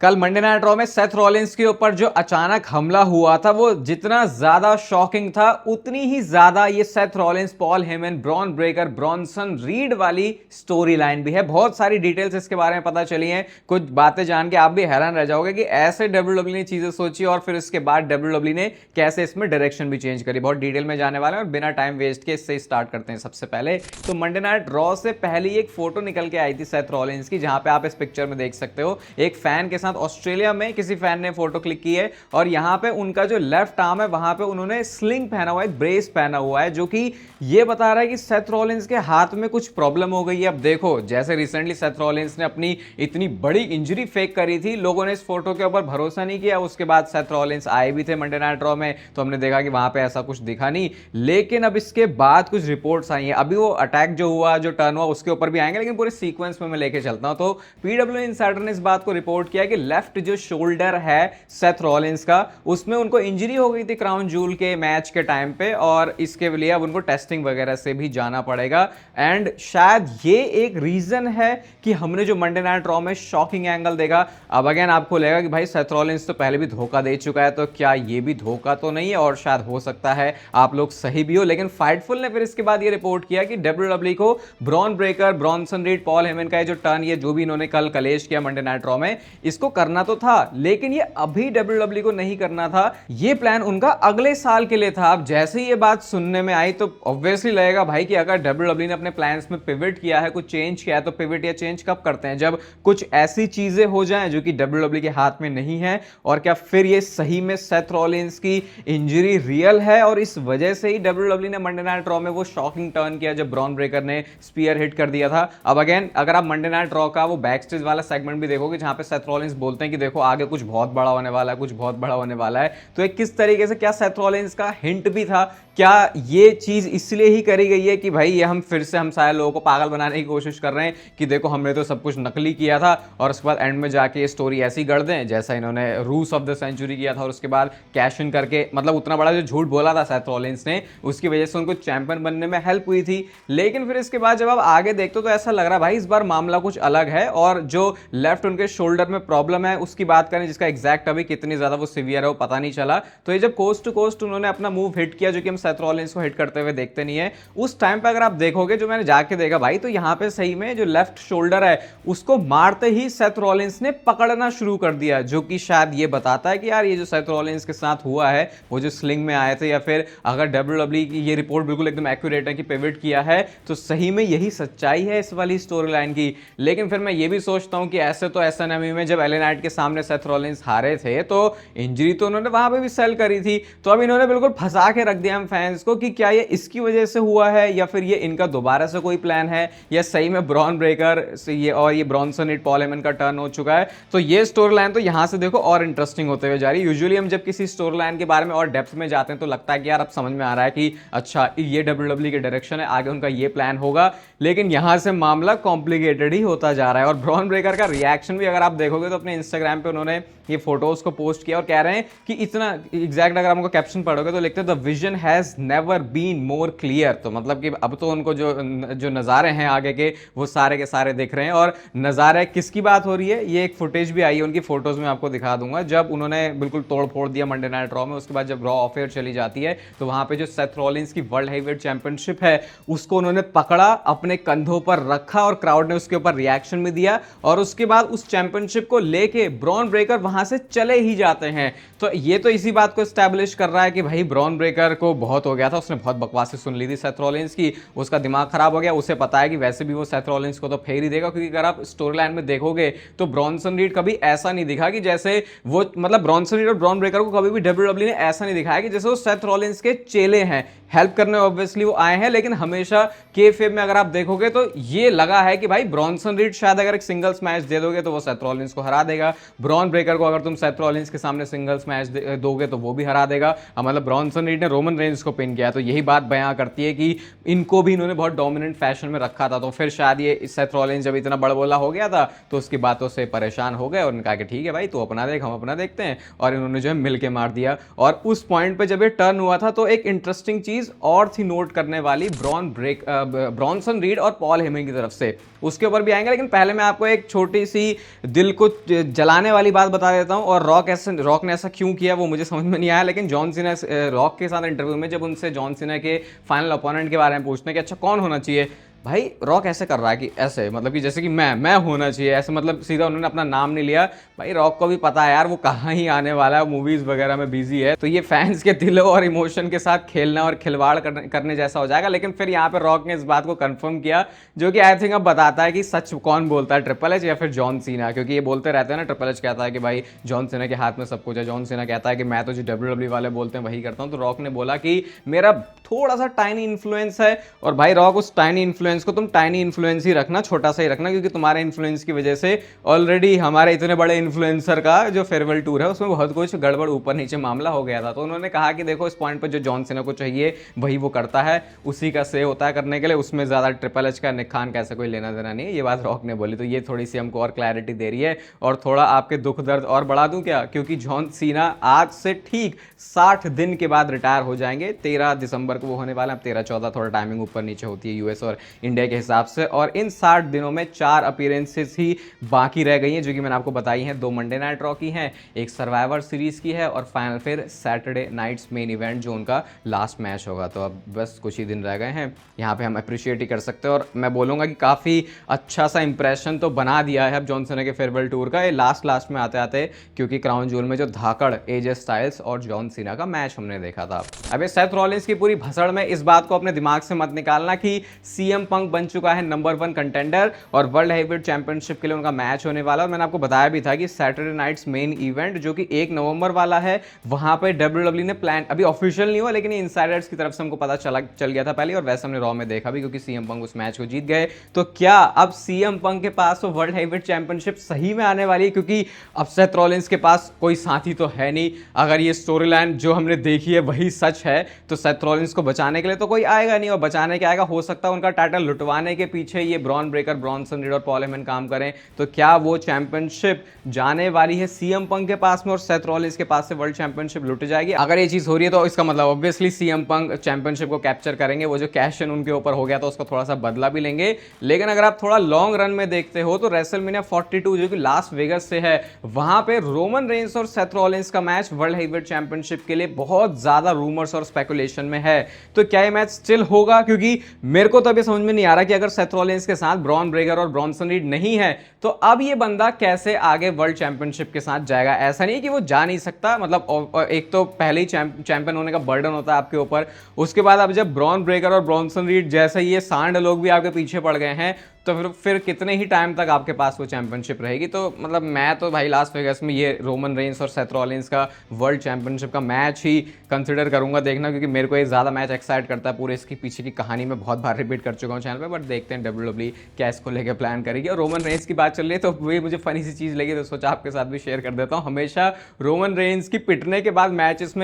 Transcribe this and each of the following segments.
कल Monday night raw में Seth Rollins के ऊपर जो अचानक हमला हुआ था वो जितना ज्यादा शॉकिंग था उतनी ही ज्यादा ये Seth Rollins, Paul Heyman, Bron Breakker, Bronson Reed वाली स्टोरी लाइन भी है। बहुत सारी डिटेल्स इसके बारे में पता चली हैं। कुछ बातें जान के आप भी हैरान रह जाओगे कि ऐसे डब्ल्यूडब्ल्यू ने चीजें सोची और फिर उसके बाद डब्ल्यूडब्ल्यू ने कैसे इसमें डायरेक्शन भी चेंज करी। बहुत डिटेल में जाने वाले हैं और बिना टाइम वेस्ट के इससे स्टार्ट करते हैं। सबसे पहले तो मंडे नाइट रॉ से पहले एक फोटो निकल के आई थी सेथ रॉलिंस की, जहां पे आप इस पिक्चर में देख सकते हो एक फैन के साथ ऑस्ट्रेलिया में किसी फैन ने फोटो क्लिक की है और यहां पे उनका जो लेफ्ट आर्म है वहां पे उन्होंने स्लिंग पहना हुआ है, ब्रेस पहना हुआ है, जो कि ये बता रहा है कि सेथ रॉलिंस के हाथ में कुछ प्रॉब्लम हो गई है। अब देखो, जैसे रिसेंटली सेथ रॉलिंस ने अपनी इतनी बड़ी इंजरी फेक करी थी, लोगों ने इस फोटो के ऊपर भरोसा नहीं किया। उसके बाद सेथ रॉलिंस आए भी थे मंडे नाइट रॉ में तो हमने देखा कि वहां पे ऐसा कुछ दिखा नहीं, लेकिन अब इसके बाद कुछ रिपोर्ट्स आई हैं। अभी वो अटैक जो हुआ, जो टर्न हुआ, उसके ऊपर भी आएंगे, लेकिन पूरे सीक्वेंस में मैं लेके चलता हूं। तो पीडब्ल्यू इनसाइडर ने इस बात को रिपोर्ट किया कि लेफ्ट जो शोल्डर है सेथ रॉलिंस का, उसमें उनको इंजरी हो गई थी क्राउन जूल के मैच के टाइम पे और इसके लिए अब उनको टेस्टिंग वगैरह से भी जाना पड़ेगा। एंड शायद ये एक रीजन है कि हमने जो मंडे नाइट रॉ में शॉकिंग एंगल देखा। अब अगेन आपको लगेगा कि भाई सेथ रॉलिंस तो पहले भी धोखा दे चुका है, तो क्या ये भी धोखा तो नहीं है? और शायद हो सकता है आप लोग सही भी हो, लेकिन फाइटफुल ने फिर इसके बाद ये रिपोर्ट किया कि डब्ल्यूडब्ल्यू को Bron Breakker, Bronson Reed, Paul Heyman का जो टर्न, ये जो भी इन्होंने कल कलेश किया मंडे नाइट रॉ में, इसको करना तो था, लेकिन ये अभी डब्ल्यूडब्ल्यू को नहीं करना था। ये प्लान उनका अगले साल के लिए था। अब जैसे ही ये बात सुनने में आई तो ऑब्वियसली लगेगा भाई कि अगर डब्ल्यूडब्ल्यू ने अपने प्लान्स में पिवट किया है, कुछ चेंज किया है, तो पिवट या चेंज कब करते हैं? जब कुछ ऐसी चीजें हो जाएं जो कि डब्ल्यूडब्ल्यू के हाथ में नहीं है। और क्या फिर ये सही में सेथ रॉलिंस की इंजरी रियल है और इस वजह से ही डब्ल्यूडब्ल्यू ने मंडे नाइट रॉ में वो शॉकिंग टर्न किया जब ब्रॉन ब्रेकर ने स्पीयर हिट कर दिया था? अब अगेन अगर आप मंडे नाइट रॉ का वो बैक स्टेज वाला सेगमेंट भी देखोगे जहां पे सेथ रॉलिंस बोलते हैं कि देखो आगे कुछ बहुत बड़ा होने वाला है, कुछ बहुत बड़ा होने वाला है, तो एक किस तरीके से, क्या सेथ रॉलिंस का हिंट भी था? क्या ये चीज इसलिए ही करी गई है कि भाई ये हम फिर से हम सारे लोगों को पागल बनाने की कोशिश कर रहे हैं कि देखो हमने तो सब कुछ नकली किया था और उसके बाद एंड में जाके ये स्टोरी ऐसी गढ़ दें जैसा इन्होंने रूस ऑफ द सेंचुरी किया था और उसके बाद कैश इन करके, मतलब उतना बड़ा जो झूठ बोला था सेथ रॉलिंस ने, उसकी वजह से उनको चैंपियन बनने में हेल्प हुई थी। लेकिन फिर इसके बाद जब आप आगे देखते हो तो ऐसा लग रहा है भाई इस बार मामला कुछ अलग है। और जो लेफ्ट उनके शोल्डर में प्रॉब्लम है उसकी बात करें, जिसका एग्जैक्ट अभी कितनी ज्यादा वो सीवियर है वो पता नहीं चला, तो ये जब कोस्ट टू कोस्ट उन्होंने अपना मूव हिट किया जो कि हम सेथ रॉलिंस को हिट करते हुए देखते नहीं है, उस टाइम पे अगर आप देखोगे, जो मैंने जाके देखा भाई, तो यहां पे सही में जो लेफ्ट शोल्डर है उसको मारते ही सेथ रॉलिंस ने पकड़ना शुरू कर दिया, जो कि शायद ये बताता है कि यार ये जो सेथ रॉलिंस के साथ हुआ है, वो जो स्लिंग में आए थे, या फिर अगर डब्ल्यूडब्ल्यू की ये रिपोर्ट बिल्कुल एकदम एक्यूरेट है कि पिवट किया है, तो सही में यही सच्चाई है इस वाली स्टोरी लाइन की। लेकिन फिर मैं ये भी सोचता हूं कि ऐसे तो एसएनएमई में जब एलए नाइट के सामने सेथ रॉलिंस हारे थे तो इंजरी तो उन्होंने वहां पे भी सेल करी थी, तो अब इन्होंने बिल्कुल फंसा के रख दिया हम फैंस को कि क्या ये इसकी वजह से हुआ है या फिर ये इनका दोबारा से कोई प्लान है, या सही में ब्रॉन ब्रेकर से ये और ये ब्रॉनसन रीड, पॉल हेमन का टर्न हो चुका है। तो ये स्टोरी लाइन तो यहां से देखो और इंटरेस्टिंग होते हुए जा रही है। यूजुअली हम जब किसी स्टोरी लाइन के बारे में और डेप्थ में जाते हैं तो लगता है कि यार अब समझ में आ रहा है कि अच्छा ये डब्ल्यूडब्ल्यू की डायरेक्शन है, आगे उनका ये प्लान होगा, लेकिन यहां से मामला कॉम्प्लिकेटेड ही होता जा रहा है। और ब्रॉन ब्रेकर का रिएक्शन भी अगर आप देखोगे तो अपने इंस्टाग्राम पे उन्होंने ये फोटोज को पोस्ट किया और कह रहे हैं कि इतना एग्जैक्ट, अगर हमको कैप्शन पढ़ोगे तो लिखते हैं the vision has never been more clear. तो मतलब कि अब तो उनको जो नज़ारे हैं आगे के वो सारे के सारे दिख रहे हैं। और नज़ारे किसकी बात हो रही है, ये एक फुटेज भी आई है उनकी, फोटोज में आपको दिखा दूंगा, जब उन्होंने बिल्कुल तोड़ फोड़ दिया मंडे नाइट रॉ में। उसके बाद जब रॉ ऑफ एयर चली जाती है तो वहां पे जो सेथ रॉलिंस की वर्ल्ड हेवीवेट चैंपियनशिप है उसको उन्होंने पकड़ा, अपने कंधों पर रखा और क्राउड ने उसके ऊपर रिएक्शन भी दिया, और उसके बाद उस चैंपियनशिप को लेके ब्रॉन ब्रेकर वहां से चले ही जाते हैं। तो ये तो इसी बात को एस्टैब्लिश कर रहा है कि भाई ब्रॉन ब्रेकर को बहुत हो गया था, उसने बहुत बकवासें सुन ली थी सेथ रॉलिंस की, उसका दिमाग खराब हो गया। उसे पता है कि वैसे भी वो सेथ रॉलिंस को तो फेर ही देगा, क्योंकि अगर आप स्टोरी लाइन में देखोगे तो ब्रॉनसन रीड कभी ऐसा नहीं दिखा कि जैसे वो, मतलब ब्रॉनसन रीड और ब्रॉन ब्रेकर को कभी भी डब्ल्यूडब्ल्यू ने ऐसा नहीं दिखाया कि जैसे वो सेथ रॉलिंस के चेले हैं, हेल्प करने ऑब्वियसली वो आए हैं, लेकिन हमेशा केफेब में अगर आप देखोगे तो ये लगा है कि भाई ब्रॉनसन रीड शायद अगर एक सिंगल्स मैच दे दोगे तो वो सेथ रॉलिंस को हरा देगा, ब्रॉन ब्रेकर को अगर तुम सेथ रॉलिंस के सामने सिंगल्स मैच दोगे तो वो भी हरा देगा। मतलब ब्रॉनसन रीड ने रोमन रेंज को पिन किया, तो यही बात बयां करती है कि इनको भी इन्होंने बहुत डोमिनेंट फैशन में रखा था। तो फिर शायद ये सेथ रॉलिंस जब इतना बड़बोला हो गया था तो उसकी बातों से परेशान हो गए और उन्होंने कहा कि ठीक है भाई तू अपना देख, हम अपना देखते हैं, और इन्होंने जो है मिल के मार दिया। और उस पॉइंट पे जब ये टर्न हुआ था तो एक इंटरेस्टिंग चीज चीज और थी नोट करने वाली ब्रॉनसन रीड और पॉल हेमन की तरफ से, उसके ऊपर भी आएंगे। लेकिन पहले मैं आपको एक छोटी सी दिल को जलाने वाली बात बता देता हूं। और रॉक ने ऐसा क्यों किया वो मुझे समझ में नहीं आया, लेकिन जॉन सीना रॉक के साथ इंटरव्यू में जब उनसे जॉन सीना के फाइनल अपोनेंट के बारे में पूछते हैं कि अच्छा कौन होना चाहिए, भाई रॉक ऐसे कर रहा है कि ऐसे मतलब कि जैसे कि मैं होना चाहिए ऐसे, मतलब सीधा उन्होंने अपना नाम नहीं लिया। भाई रॉक को भी पता है यार वो कहाँ ही आने वाला है, मूवीज वगैरह में बिजी है, तो ये फैंस के दिलों और इमोशन के साथ खेलना और खिलवाड़ करने जैसा हो जाएगा। लेकिन फिर यहाँ पे रॉक ने इस बात को कंफर्म किया, जो कि आई थिंक अब बताता है कि सच कौन बोलता है, ट्रिपल एच या फिर जॉन सीना, क्योंकि ये बोलते रहते हैं ना, ट्रिपल एच कहता है कि भाई जॉन सीना के हाथ में सब कुछ है, जॉन सीना कहता है कि मैं तो जो WWE वाले बोलते हैं वही करता हूँ। तो रॉक ने बोला कि मेरा थोड़ा सा टाइनी इन्फ्लुएंस है, और भाई रॉक उस टाइनी इन्फ्लुएंस को तुम टाइनी इन्फ्लुएंस ही रखना, छोटा सा ही रखना, क्योंकि तुम्हारे इन्फ्लुएंस की वजह से ऑलरेडी हमारे इतने बड़े इन्फ्लुएंसर का जो फेयरवेल टूर है उसमें बहुत कुछ गड़बड़ ऊपर नीचे मामला हो गया था। तो उन्होंने कहा कि देखो इस पॉइंट पर जो जॉन सीना को चाहिए वही वो करता है, उसी का से होता है करने के लिए, उसमें ज्यादा ट्रिपल एच का निक खान कैसे कोई लेना देना नहीं है। ये बात रॉक ने बोली, तो ये थोड़ी सी हमको और क्लैरिटी दे रही है। और थोड़ा आपके दुख दर्द और बढ़ा दूं क्या, क्योंकि जॉन सीना आज से ठीक 60 दिन के बाद रिटायर हो जाएंगे। 13 दिसंबर को वो होने वाला है, 13-14 थोड़ा टाइमिंग ऊपर नीचे होती है यूएस और इंडिया के हिसाब से। और इन 60 दिनों में 4 अपीयरेंसेस ही बाकी रह गई हैं, जो कि मैंने आपको बताई हैं। 2 मंडे नाइट रॉ की हैं, एक सर्वाइवर सीरीज की है, और फाइनल फिर सैटरडे नाइट्स मेन इवेंट जो उनका लास्ट मैच होगा। तो अब बस कुछ ही दिन रह गए हैं, यहाँ पे हम अप्रिशिएट ही कर सकते हैं। और मैं बोलूँगा कि काफ़ी अच्छा सा इंप्रेशन तो बना दिया है अब जॉन सीना के फेयरवेल टूर का, ये लास्ट में आते आते, क्योंकि क्राउन ज्वेल में जो धाकड़ एजे स्टाइल्स और जॉन सीना का मैच हमने देखा था। अब सेथ रॉलिंस की पूरी भसड़ में इस बात को अपने दिमाग से मत निकालना कि सीएम पंक बन चुका है नंबर 1 कंटेंडर और वर्ल्ड हेवीवेट चैंपियनशिप के लिए उनका मैच होने वाला। और मैंने आपको बताया भी था कि सैटरडे नाइट्स मेन इवेंट जो कि 1 नवंबर वाला है, वहां पे WWE ने प्लान, अभी ऑफिशियल नहीं हुआ लेकिन इनसाइडर्स की तरफ से हमको पता चल गया था पहले, और वैसे हमने रॉ में देखा भी क्योंकि सीएम पंक उस मैच को जीत गए। तो क्या अब सीएम पंक के पास वो वर्ल्ड हेवीवेट चैंपियनशिप सही में आने वाली है, क्योंकि अब सेथ रॉलिंस के पास कोई साथी तो है नहीं। अगर ये स्टोरी लाइन जो हमने देखी है वही सच है तो सेथ रॉलिंस को बचाने के लिए तो कोई आएगा नहीं, और बचाने के आएगा हो सकता है उनका टाइटल लुटवाने के पीछे ये ब्रॉन ब्रेकर, ब्रॉनसन रीड और पॉल हेमन काम करें। तो क्या वो चैंपियनशिप जाने वाली है सीएम पंक के पास में और सेथ रॉलिंस के पास से वर्ल्ड चैंपियनशिप लुट जाएगी? अगर ये चीज हो रही है तो इसका मतलब ऑब्वियसली सीएम पंक चैंपियनशिप को कैप्चर करेंगे, वो जो कैश इन उनके ऊपर हो गया तो उसका थोड़ा सा बदला भी लेंगे। लेकिन अगर आप थोड़ा लॉन्ग रन में देखते हो तो रेसलमेनिया 42 जो कि लास वेगस से है, वहां पे रोमन रेंस और सेथ रॉलिंस का मैच वर्ल्ड हेवीवेट चैंपियनशिप के लिए बहुत ज्यादा रूमर्स और स्पेकुलेशन में है। तो क्या ये मैच स्टिल होगा? क्योंकि मेरे को तो अभी समझ में नहीं आ रहा कि अगर सेथ रॉलिंस के साथ ब्रॉन ब्रेकर और ब्रॉनसन रीड नहीं है तो अब ये बंदा कैसे आगे वर्ल्ड चैंपियनशिप के साथ जाएगा। ऐसा नहीं कि वो जा नहीं सकता, मतलब एक तो पहले ही चैंपियन होने का बर्डन होता है आपके ऊपर, उसके बाद अब जब ब्रॉन ब्रेकर और ब्रॉनसन रीड जैसे ये सांड लोग भी आपके पीछे पड़ गए हैं तो फिर कितने ही टाइम तक आपके पास वो चैंपियनशिप रहेगी। तो मतलब मैं तो भाई लास वेगस में ये रोमन रेंस और सेथ रॉलिंस का वर्ल्ड चैंपियनशिप का मैच ही कंसिडर करूंगा देखना, क्योंकि मेरे को ये ज़्यादा मैच एक्साइट करता है। पूरे इसकी पीछे की कहानी में बहुत बार रिपीट कर चुका हूँ चैनल पे, बट देखते हैं WWE क्या इसको लेकर प्लान करेगी। और रोमन रेंस की बात चल रही है तो वही मुझे फनी सी चीज़ लगी तो सोचा आपके साथ भी शेयर कर देता हूँ। हमेशा रोमन रेंस की पिटने के बाद मैचेस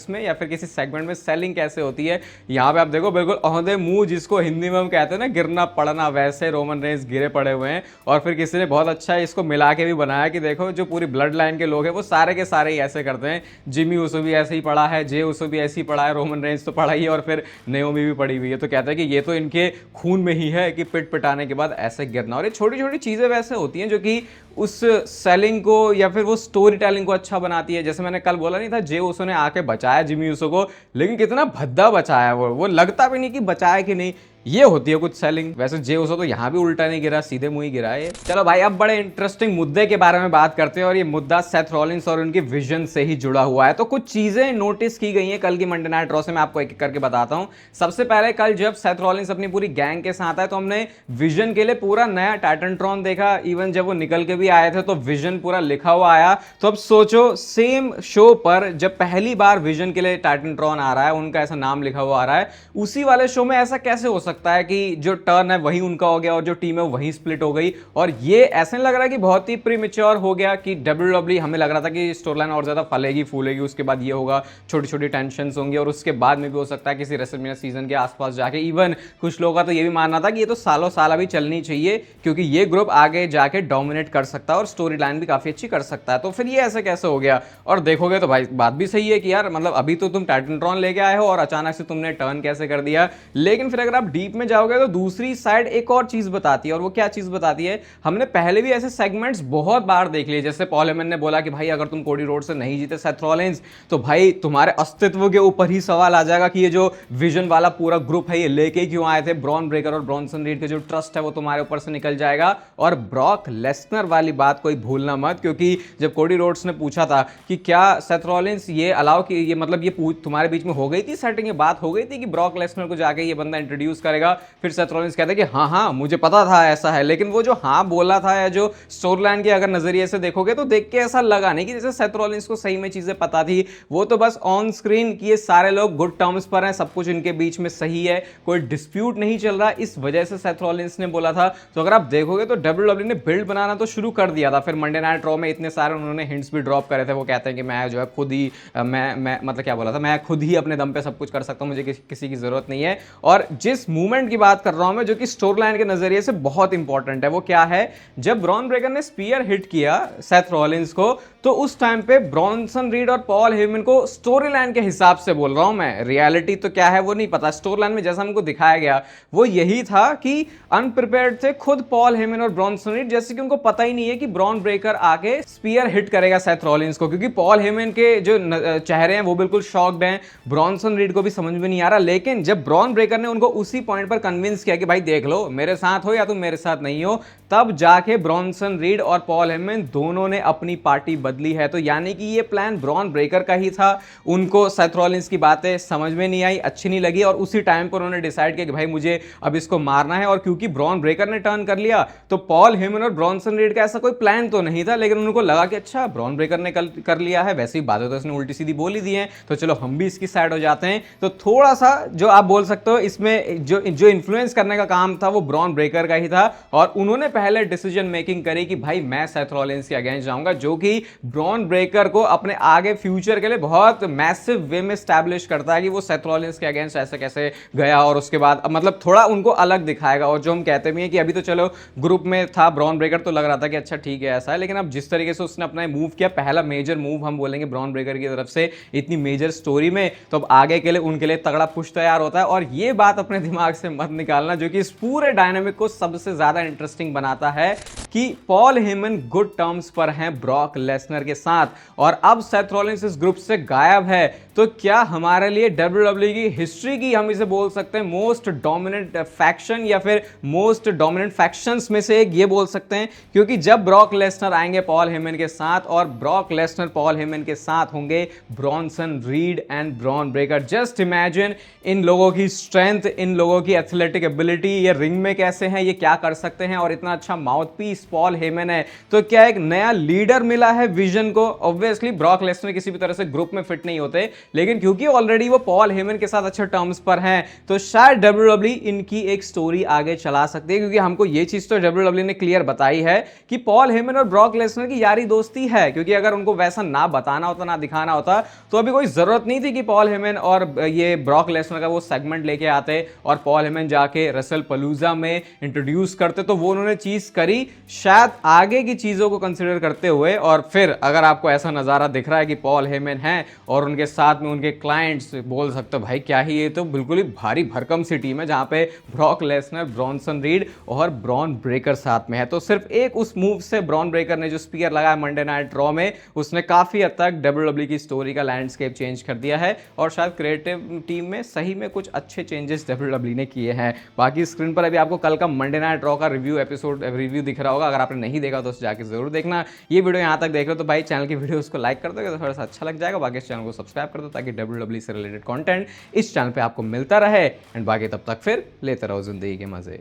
में या फिर किसी सेगमेंट में सेलिंग कैसे होती है, यहाँ पे आप देखो बिल्कुल औंधे मुंह, जिसको हिंदी में हम कहते हैं ना गिरना पड़ना, वैसे रोमन रेंस गिरे पड़े हुए हैं। और फिर किसी ने बहुत अच्छा इसको मिला के भी बनाया कि देखो जो पूरी ब्लड लाइन के लोग हैं वो सारे के सारे ही ऐसे करते हैं। जिमी उसो भी ऐसे ही पड़ा है, जे उसो भी ऐसे ही पड़ा है, रोमन रेंस तो पड़ा ही है, और फिर नेओमी भी पड़ी हुई है। तो कहते हैं कि ये तो इनके खून में ही है कि पिट पिटाने के बाद ऐसे गिरना। और ये छोटी छोटी चीजें वैसे होती हैं जो कि उस सेलिंग को या फिर वो स्टोरी टेलिंग को अच्छा बनाती है। जैसे मैंने कल बोला नहीं था, जे उसो ने आके बचाया जिमी उसो को, लेकिन कितना भद्दा बचाया वो लगता भी नहीं कि बचाया कि नहीं। ये होती है कुछ सेलिंग। वैसे जे उसो तो यहाँ भी उल्टा नहीं गिरा, सीधे मुंह ही गिरा है। चलो भाई अब बड़े इंटरेस्टिंग मुद्दे के बारे में बात करते हैं, और ये मुद्दा सेथ रॉलिंस और उनकी विजन से ही जुड़ा हुआ है। तो कुछ चीजें नोटिस की गई हैं कल की मंडे नाइट रॉ से, मैं आपको एक एक करके बताता हूं। सबसे पहले कल जब सेथ रॉलिंस अपनी पूरी गैंग के साथ आए तो हमने विजन के लिए पूरा नया टाइटनट्रॉन देखा। इवन जब वो निकल के भी आए थे तो विजन पूरा लिखा हुआ आया। तो अब सोचो सेम शो पर जब पहली बार विजन के लिए टाइटनट्रॉन आ रहा है, उनका ऐसा नाम लिखा हुआ आ रहा है, उसी वाले शो में ऐसा कैसे हो सकता है कि जो टर्न है वही उनका हो गया और जो टीम है वही स्प्लिट हो गई। और ये ऐसा नहीं लग रहा है कि बहुत ही प्रीमेच्योर हो गया कि WWE, हमें लग रहा था कि स्टोरी लाइन और ज्यादा फलेगी फूलेगी, उसके बाद ये होगा, छोटी छोटी टेंशन होंगी, और उसके बाद में भी हो सकता है किसी रेसलमेनिया सीजन के आसपास जाके। इवन कुछ लोगों का तो ये भी मानना था कि ये तो सालों साल अभी चलनी चाहिए क्योंकि ये ग्रुप आगे जाके डोमिनेट कर सकता है और स्टोरी लाइन भी काफी अच्छी कर सकता है। तो फिर ये ऐसे कैसे हो गया? और देखोगे तो भाई बात भी सही है कि यार मतलब अभी तो तुम टाइटनट्रॉन लेके आए हो और अचानक से तुमने टर्न कैसे कर दिया। लेकिन फिर अगर आप डीप में जाओगे तो दूसरी साइड एक और चीज बताती है, और वो क्या चीज बताती है, हमने पहले भी ऐसे सेगमेंट्स बहुत बार देख लिए। जैसे पॉल हेमन ने बोला कि भाई अगर तुम कोडी रोड से नहीं जीते सेथ रॉलिंस तो भाई तुम्हारे अस्तित्व के ऊपर ही सवाल आ जाएगा कि ये जो विजन वाला पूरा ग्रुप है ये लेके क्यों आए थे। ब्रॉन ब्रेकर और ब्रॉनसन रीड का जो ट्रस्ट है वो तुम्हारे ऊपर से निकल जाएगा। और ब्रॉक लेसनर वाली बात कोई भूलना मत, क्योंकि जब कोडी रोड्स ने पूछा था कि क्या सेथ रॉलिंस ये अलाउ कि ये मतलब ये तुम्हारे बीच में हो गई थी सेटिंग, ये बात हो गई थी कि ब्रॉक लेसनर को जाके ये बंदा इंट्रोड्यूस करेगा, फिर सेथ रॉलिंस कहता है कि हाँ हाँ मुझे पता था ऐसा है। लेकिन वो जो हाँ बोला था या जो स्टोरी लाइन के अगर नजरिए से देखोगे तो देख के ऐसा लगा नहीं कि जैसे सेथ रॉलिंस को सही में चीजें पता थी। वो तो बस ऑन स्क्रीन कि ये सारे लोग गुड टर्म्स पर हैं, सब कुछ इनके बीच में सही है, कोई डिस्प्यूट नहीं चल रहा, इस वजह से सेथ रॉलिंस ने बोला था। तो अगर आप देखोगे तो डब्ल्यूडब्ल्यू ने बिल्ड बनाना तो शुरू कर दिया था। फिर मंडे नाइट रॉ में इतने सारे उन्होंने हिंट्स भी ड्रॉप करे थे। वो कहते हैं कि मैं जो है खुद ही मैं मतलब क्या बोला था, मैं खुद ही अपने दम पे सब कुछ कर सकता हूं, मुझे किसी की जरूरत नहीं है। और जिस मूवमेंट की बात कर रहा हूं मैं, जो कि स्टोरी लाइन के नजरिए से बहुत इंपॉर्टेंट है, वो क्या है, जब ब्रॉन ब्रेकर ने स्पीयर हिट किया सेथ रॉलिंस को, तो उस टाइम पे ब्रॉनसन रीड और पॉल हेमन को स्टोरी लाइन के हिसाब से बोल रहा हूं मैं, रियलिटी तो क्या है वो नहीं पता। स्टोरी लाइन में जैसा हमको दिखाया गया वो यही था कि अनप्रिपेयर्ड थे खुद पॉल हेमन और ब्रॉनसन रीड, जैसे कि उनको पता ही नहीं है कि ब्रॉन ब्रेकर आके स्पीयर हिट करेगा सेथ रॉलिंस को। क्योंकि पॉल हेमन के जो चेहरे हैं वो बिल्कुल शॉक्ड हैं, ब्रॉनसन रीड को भी समझ में नहीं आ रहा। लेकिन जब ब्रॉन ब्रेकर ने उनको उसी पॉइंट पर कन्विंस किया कि भाई देख लो मेरे साथ हो या तुम मेरे साथ नहीं हो, तब जाके ब्रॉनसन रीड और पॉल हेमन दोनों ने अपनी पार्टी बदली है। तो यानी कि ये प्लान ब्रॉन ब्रेकर का ही था। उनको सेथ रॉलिंस की बातें समझ में नहीं आई, अच्छी नहीं लगी, और उसी टाइम पर उन्होंने डिसाइड किया कि भाई मुझे अब इसको मारना है। और क्योंकि ब्रॉन ब्रेकर ने टर्न कर लिया तो पॉल हेमन और ब्रॉनसन रीड का ऐसा कोई प्लान तो नहीं था, लेकिन उनको लगा कि अच्छा ब्रॉन ब्रेकर ने कर लिया है, वैसे ही बातें तो इसने उल्टी सीधी बोली दी हैं, तो चलो हम भी इसकी साइड हो जाते हैं। तो थोड़ा सा जो आप बोल सकते हो इसमें जो इन्फ्लुएंस करने का काम था वो ब्रॉन ब्रेकर का ही था। और उन्होंने पहले डिसीजन मेकिंग करी कि भाई मैं सेथ रॉलिंस के अगेंस्ट जाऊंगा, जो कि ब्रॉन ब्रेकर को अपने आगे फ्यूचर के लिए बहुत मैसिव वे में स्टैब्लिश करता है कि वो सेथ रॉलिंस के अगेंस्ट ऐसे कैसे गया, और उसके बाद मतलब थोड़ा उनको अलग दिखाएगा। और जो हम कहते भी हैं कि अभी तो चलो ग्रुप में था ब्रॉन ब्रेकर तो लग रहा था कि अच्छा ठीक है ऐसा है, लेकिन अब जिस तरीके से उसने अपना मूव किया, पहला मेजर मूव हम बोलेंगे ब्रॉन ब्रेकर की तरफ से इतनी मेजर स्टोरी में, तो अब आगे के लिए उनके लिए तगड़ा पुश तैयार होता है। और ये बात अपने दिमाग से मत निकालना, जो कि इस पूरे डायनामिक को सबसे ज्यादा इंटरेस्टिंग बनाता है, कि पॉल हेमन गुड टर्म्स पर हैं ब्रॉक लेसनर के साथ, और अब सेथ रॉलिंस इस ग्रुप से गायब है। तो क्या हमारे लिए डब्ल्यूडब्ल्यूई की हिस्ट्री की हम इसे बोल सकते हैं मोस्ट डोमिनेंट फैक्शन, या फिर मोस्ट डोमिनेंट फैक्शंस में से एक ये बोल सकते हैं, क्योंकि जब ब्रॉक लेसनर आएंगे पॉल हेमन के साथ, और ब्रॉक लेसनर पॉल हेमन के साथ होंगे Bronson Reed and Bron Breakker. Just imagine इन लोगों की स्ट्रेंथ, इन लोगों की एथलेटिक एबिलिटी, ये रिंग में कैसे हैं, ये क्या कर सकते हैं, और इतना अच्छा माउथ पीस पॉल हेमन है। तो क्या एक नया लीडर मिला है विजन को। ऑब्वियसली ब्रॉक लेसनर किसी भी तरह से ग्रुप में फिट नहीं होते, लेकिन क्योंकि ऑलरेडी वो पॉल हेमन के साथ अच्छे टर्म्स पर हैं, तो शायद डब्ल्यूडब्ल्यूई इनकी एक स्टोरी आगे चला सकती है। क्योंकि हमको ये चीज तो डब्ल्यूडब्ल्यूई ने क्लियर बताई है कि पॉल हेमन और ब्रॉक लेसनर की यारी दोस्ती है। क्योंकि अगर उनको वैसा ना बताना होता, ना दिखाना होता, तो अभी कोई जरूरत नहीं थी कि पॉल हेमन और ये ब्रॉक लेसनर का वो सेगमेंट लेके आते और पॉल हेमन जाके रसल पलूजा में इंट्रोड्यूस करते। तो वो उन्होंने चीज करी शायद आगे की चीजों को कंसिडर करते हुए। और फिर अगर आपको ऐसा नजारा दिख रहा है कि पॉल हेमन है और उनके साथ में उनके क्लाइंट्स, बोल सकते हो भाई क्या ही ये तो बिल्कुल ही भारी भरकम सी टीम है, जहां पे ब्रॉक लेसनर, ब्रॉनसन रीड और ब्रॉन ब्रेकर साथ में है। तो सिर्फ एक उस मूव से ब्रॉन ब्रेकर ने जो स्पीयर लगाया मंडे नाइट रॉ में, उसने काफी हद तक डब्ल्यूडब्ल्यूई की स्टोरी का लैंडस्केप चेंज कर दिया है। और शायद क्रिएटिव टीम में सही में कुछ अच्छे चेंजेस डब्ल्यूडब्ल्यूई ने किए हैं। बाकी स्क्रीन पर अभी आपको कल का मंडे नाइट रॉ का रिव्यू दिख रहा होगा। अगर आपने नहीं देखा तो जाके जरूर देखना। ये वीडियो यहां तक देख रहे हो तो भाई चैनल की वीडियो उसको लाइक कर दोगे तो थोड़ा सा अच्छा लग जाएगा। बाकी इस चैनल को सब्सक्राइब कर दो ताकि डब्ल्यूडब्ल्यूई से रिलेटेड कंटेंट इस चैनल पे आपको मिलता रहे। एंड बाकी तब तक फिर लेते रहो जिंदगी के मजे।